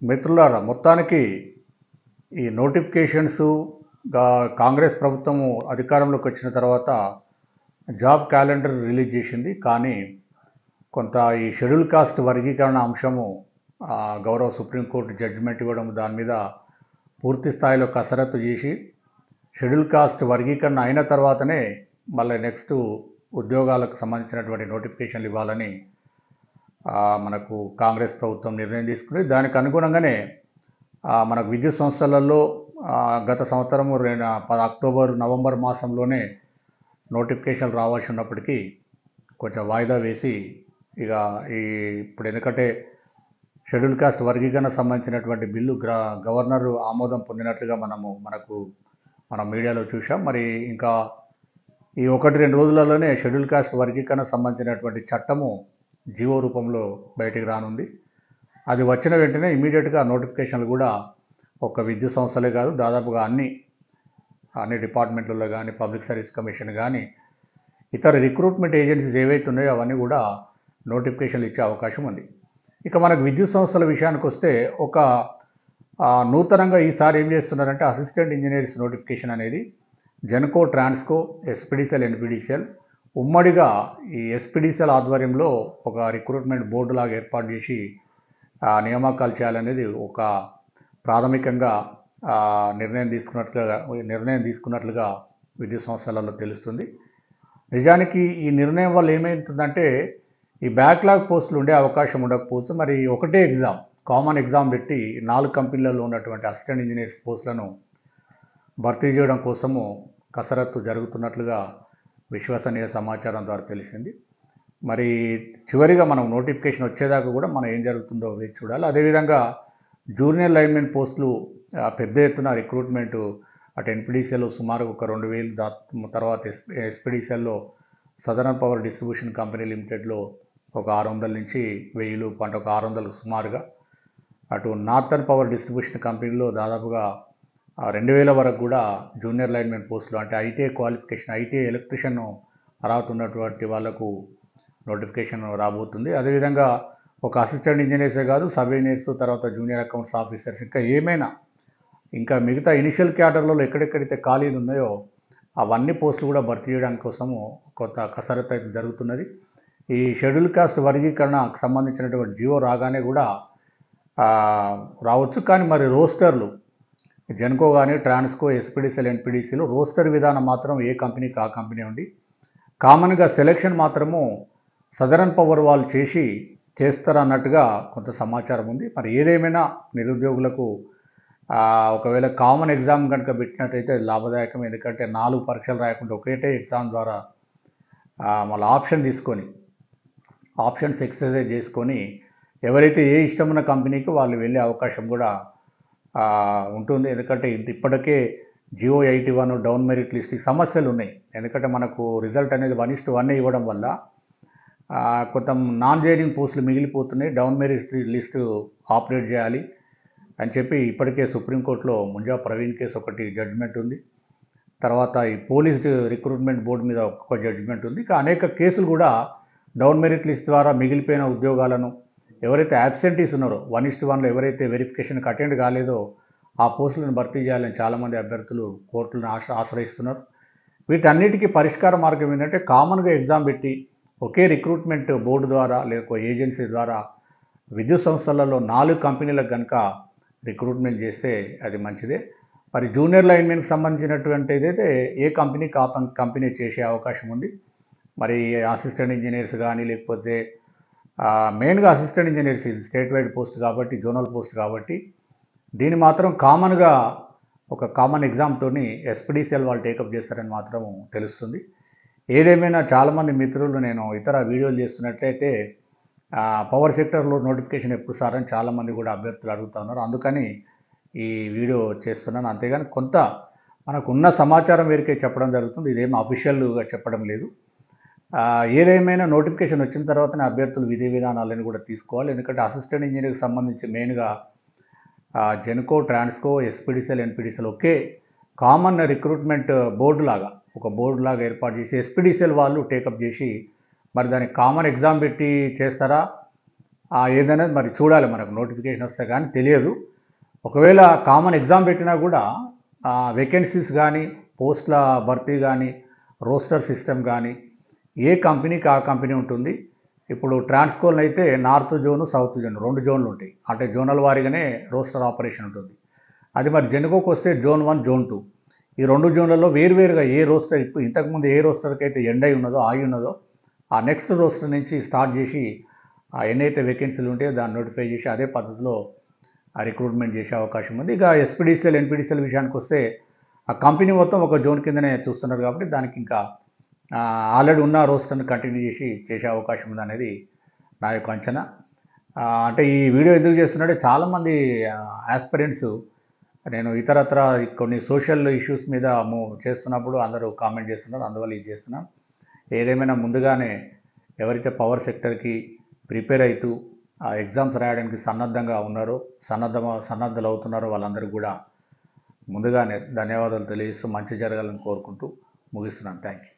మిత్రులారా, మొత్తానికి ఈ నోటిఫికేషన్స్ కాంగ్రెస్ ప్రభుత్వము అధికారంలోకి వచ్చిన తర్వాత జాబ్ క్యాలెండర్ రిలీజ్ చేసింది. కానీ కొంత ఈ షెడ్యూల్ కాస్ట్ వర్గీకరణ అంశము గౌరవ సుప్రీంకోర్టు జడ్జిమెంట్ ఇవ్వడం, దాని మీద పూర్తి స్థాయిలో కసరత్తు చేసి షెడ్యూల్ కాస్ట్ వర్గీకరణ అయిన తర్వాతనే మళ్ళీ నెక్స్ట్ ఉద్యోగాలకు సంబంధించినటువంటి నోటిఫికేషన్లు ఇవ్వాలని మనకు కాంగ్రెస్ ప్రభుత్వం నిర్ణయం తీసుకుని, దానికి అనుగుణంగానే మనకు విద్యుత్ సంస్థలలో గత సంవత్సరం అక్టోబర్ నవంబర్ మాసంలోనే నోటిఫికేషన్ రావాల్సి ఉన్నప్పటికీ కొంచెం వాయిదా వేసి ఇక ఇప్పుడు ఎందుకంటే షెడ్యూల్ కాస్ట్ వర్గీకరణ సంబంధించినటువంటి బిల్లు గవర్నర్ ఆమోదం పొందినట్లుగా మనం మీడియాలో చూసాం. మరి ఇంకా ఈ 1-2 రోజులలోనే షెడ్యూల్ కాస్ట్ వర్గీకరణ సంబంధించినటువంటి చట్టము జీవో రూపంలో బయటికి రానుంది. అది వచ్చిన వెంటనే ఇమీడియట్గా నోటిఫికేషన్లు కూడా ఒక విద్యుత్ సంస్థలే కాదు, దాదాపుగా అన్ని డిపార్ట్మెంట్లలో కానీ, పబ్లిక్ సర్వీస్ కమిషన్ కానీ, ఇతర రిక్రూట్మెంట్ ఏజెన్సీస్ ఏవైతే ఉన్నాయో అవన్నీ కూడా నోటిఫికేషన్లు ఇచ్చే అవకాశం ఉంది. ఇక మనకు విద్యుత్ సంస్థల విషయానికి వస్తే నూతనంగా ఈసారి ఏం చేస్తున్నారంటే అసిస్టెంట్ ఇంజనీర్స్ నోటిఫికేషన్ అనేది జెన్కో, ట్రాన్స్కో, ఎస్పీడీసీఎల్, ఎన్పీడీసీఎల్ ఉమ్మడిగా ఈ ఎస్పీడీసీఎల్ ఆధ్వర్యంలో ఒక రిక్రూట్మెంట్ బోర్డు లాగా ఏర్పాటు చేసి నియామకాలు చేయాలనేది ఒక ప్రాథమికంగా నిర్ణయం తీసుకున్నట్లుగా విద్యుత్ సంస్థలలో తెలుస్తుంది. నిజానికి ఈ నిర్ణయం వల్ల ఏమవుతుందంటే ఈ బ్యాక్లాగ్ పోస్టులు ఉండే అవకాశం ఉండకపోవచ్చు. మరి ఒకటే ఎగ్జామ్, కామన్ ఎగ్జామ్ పెట్టి 4 కంపెనీలలో ఉన్నటువంటి అసిస్టెంట్ ఇంజనీర్స్ పోస్టులను భర్తీ చేయడం కోసము కసరత్తు జరుగుతున్నట్లుగా విశ్వసనీయ సమాచారం ద్వారా తెలిసింది. మరి చివరిగా మనం నోటిఫికేషన్ వచ్చేదాకా కూడా మనం ఏం జరుగుతుందో వేచి చూడాలి. అదేవిధంగా జూనియర్ లైన్మెన్ పోస్టులు పెద్ద ఎత్తున రిక్రూట్మెంటు అటు ఎన్పీడీసీఎల్లో సుమారు ఒక 2000, తర్వాత ఎస్పీడీసీఎల్లో సదరన్ పవర్ డిస్ట్రిబ్యూషన్ కంపెనీ లిమిటెడ్లో ఒక 600 నుంచి 1000, ఒక 600 సుమారుగా, అటు నార్థన్ పవర్ డిస్ట్రిబ్యూషన్ కంపెనీలో దాదాపుగా 2000 వరకు కూడా జూనియర్ లైన్మెన్ పోస్టులు, అంటే ఐటీఐ క్వాలిఫికేషన్, ఐటీఐ ఎలక్ట్రీషియన్ అర్హత ఉన్నటువంటి వాళ్లకు నోటిఫికేషన్ రాబోతుంది. అదేవిధంగా ఒక అసిస్టెంట్ ఇంజనీర్సే కాదు, సబ్ ఇంజనీర్స్, తర్వాత జూనియర్ అకౌంట్స్ ఆఫీసర్స్, ఇంకా మిగతా ఇనిషియల్ క్యాడర్లలో ఎక్కడెక్కడైతే ఖాళీలు ఉన్నాయో అవన్నీ పోస్టులు కూడా భర్తీ చేయడానికి కోసము కొంత కసరత్తు అయితే జరుగుతున్నది. ఈ షెడ్యూల్ కాస్ట్ వర్గీకరణకు సంబంధించినటువంటి జీవో రాగానే కూడా రావచ్చు. కానీ మరి రోస్టర్లు జెన్కో కానీ, ట్రాన్స్కో, ఎస్పీడీసీఎల్, ఎన్పీడీసీలో రోస్టర్ విధానం మాత్రం ఏ కంపెనీకి ఆ కంపెనీ ఉండి, కామన్గా సెలెక్షన్ మాత్రము సదరన్ పవర్ వాళ్ళు చేస్తారన్నట్టుగా కొంత సమాచారం ఉంది. మరి ఏదేమైనా నిరుద్యోగులకు ఒకవేళ కామన్ ఎగ్జామ్ కనుక పెట్టినట్టయితే లాభదాయకం. ఎందుకంటే 4 పరీక్షలు రాయకుండా ఒకటే ఎగ్జామ్ ద్వారా మళ్ళీ ఆప్షన్స్ ఎక్సర్సైజ్ చేసుకొని ఎవరైతే ఏ ఇష్టమున్న కంపెనీకి వాళ్ళు వెళ్ళే అవకాశం కూడా ఉంటుంది. ఎందుకంటే ఇప్పటికే జియో 81 డౌన్ మెరిట్ లిస్ట్కి సమస్యలు ఉన్నాయి. ఎందుకంటే మనకు రిజల్ట్ అనేది 1:1 ఇవ్వడం వల్ల కొంత నాన్ జైనింగ్ పోస్టులు మిగిలిపోతున్నాయి. డౌన్ మెరిట్ లిస్టు ఆపరేట్ చేయాలి అని చెప్పి ఇప్పటికే సుప్రీంకోర్టులో ముంజా ప్రవీణ్ కేసు ఒకటి జడ్జిమెంట్ ఉంది. తర్వాత ఈ పోలీస్ రిక్రూట్మెంట్ బోర్డు మీద ఒక జడ్జిమెంట్ ఉంది. ఇంకా అనేక కేసులు కూడా డౌన్ మెరిట్ లిస్ట్ ద్వారా మిగిలిపోయిన ఉద్యోగాలను, ఎవరైతే యాబ్సెంటీస్ ఉన్నారో 1:1లో ఎవరైతే వెరిఫికేషన్కి అటెండ్ కాలేదో ఆ పోస్టులను భర్తీ చేయాలని చాలామంది అభ్యర్థులు కోర్టులను ఆశ్రయిస్తున్నారు. వీటన్నిటికీ పరిష్కార మార్గం ఏంటంటే కామన్గా ఎగ్జామ్ పెట్టి ఒకే రిక్రూట్మెంట్ బోర్డు ద్వారా లేకపోతే ఏజెన్సీ ద్వారా విద్యుత్ సంస్థలలో 4 కంపెనీలకు కనుక రిక్రూట్మెంట్ చేస్తే అది మంచిదే. మరి జూనియర్ లైన్మెన్కి సంబంధించినటువంటి ఏదైతే ఏ కంపెనీకి ఆ కంపెనీ చేసే అవకాశం ఉంది. మరి అసిస్టెంట్ ఇంజనీర్స్ కానీ, లేకపోతే మెయిన్గా అసిస్టెంట్ ఇంజనీర్స్ ఇది స్టేట్ వైడ్ పోస్ట్ కాబట్టి, జోనల్ పోస్ట్ కాబట్టి దీన్ని మాత్రం కామన్గా ఒక కామన్ ఎగ్జామ్తోని ఎస్పీడీసీఎల్ వాళ్ళు టేకప్ చేస్తారని మాత్రం తెలుస్తుంది. ఏదేమైనా చాలామంది మిత్రులు నేను ఇతర వీడియోలు చేస్తున్నట్లయితే పవర్ సెక్టర్లో నోటిఫికేషన్ ఎప్పుడు సార్ అని చాలామంది కూడా అభ్యర్థులు అడుగుతూ ఉన్నారు. అందుకని ఈ వీడియో చేస్తున్నాను. అంతేగాని కొంత మనకు ఉన్న సమాచారం వేరికే చెప్పడం జరుగుతుంది. ఇదేమో అఫీషియల్గా చెప్పడం లేదు. ఏదేమైనా నోటిఫికేషన్ వచ్చిన తర్వాతనే అభ్యర్థులు విధి విధానాలను కూడా తీసుకోవాలి. ఎందుకంటే అసిస్టెంట్ ఇంజనీర్కి సంబంధించి మెయిన్గా జెన్కో, ట్రాన్స్కో, ఎస్పీడీసీఎల్, ఎన్పీడీసీఎల్ ఒకే కామన్ రిక్రూట్మెంట్ ఒక బోర్డు లాగా ఏర్పాటు చేసి ఎస్పీడీసీఎల్ వాళ్ళు టేకప్ చేసి మరి దానికి కామన్ ఎగ్జామ్ పెట్టి చేస్తారా, ఏదైనా మరి చూడాలి, మనకు నోటిఫికేషన్ వస్తే కానీ తెలియదు. ఒకవేళ కామన్ ఎగ్జామ్ పెట్టినా కూడా వేకెన్సీస్ కానీ, పోస్టుల భర్తీ కానీ, రోస్టర్ సిస్టమ్ కానీ ఏ కంపెనీకి ఆ కంపెనీ ఉంటుంది. ఇప్పుడు ట్రాన్స్కోల్ అయితే నార్త్ జోను, సౌత్ జోన్ 2 జోన్లు ఉంటాయి. అంటే జోనల్ వారీగానే రోస్టర్ ఆపరేషన్ ఉంటుంది. అది మరి జెన్కోకి వస్తే జోన్ 1, జోన్ 2 ఈ 2 జోన్లలో వేరువేరుగా ఏ రోస్టర్ ఇంతకుముందు ఏ రోస్టర్కి అయితే ఎండై ఉన్నదో, ఆగి ఉన్నదో ఆ నెక్స్ట్ రోస్టర్ నుంచి స్టార్ట్ చేసి ఎన్నైతే వేకెన్సీలు ఉంటాయో దాన్ని నోటిఫై చేసి అదే పద్ధతిలో రిక్రూట్మెంట్ చేసే అవకాశం ఉంది. ఇక ఎస్పీడీసీఎల్, ఎన్పీడీసీఎల్ విషయానికి వస్తే ఆ కంపెనీ మొత్తం ఒక జోన్ కిందనే చూస్తున్నారు కాబట్టి దానికి ఇంకా ఆల్రెడీ ఉన్న రోస్టర్ని కంటిన్యూ చేసే అవకాశం ఉందనేది నా యొక్క అంచనా. అంటే ఈ వీడియో ఎందుకు చేస్తున్నాడే, చాలామంది ఆస్పిరెంట్స్ నేను ఇతరత్ర కొన్ని సోషల్ ఇష్యూస్ మీద చేస్తున్నప్పుడు అందరూ కామెంట్ చేస్తున్నారు, అందువల్ల ఇది చేస్తున్నాను. ఏదేమైనా ముందుగానే ఎవరైతే పవర్ సెక్టర్కి ప్రిపేర్ అవుతూ ఎగ్జామ్స్ రాయడానికి సన్నద్ధంగా ఉన్నారో, సన్నద్ధులు అవుతున్నారో వాళ్ళందరూ కూడా ముందుగానే ధన్యవాదాలు తెలియజేస్తూ మంచి జరగాలని కోరుకుంటూ ముగిస్తున్నాను. Thank you.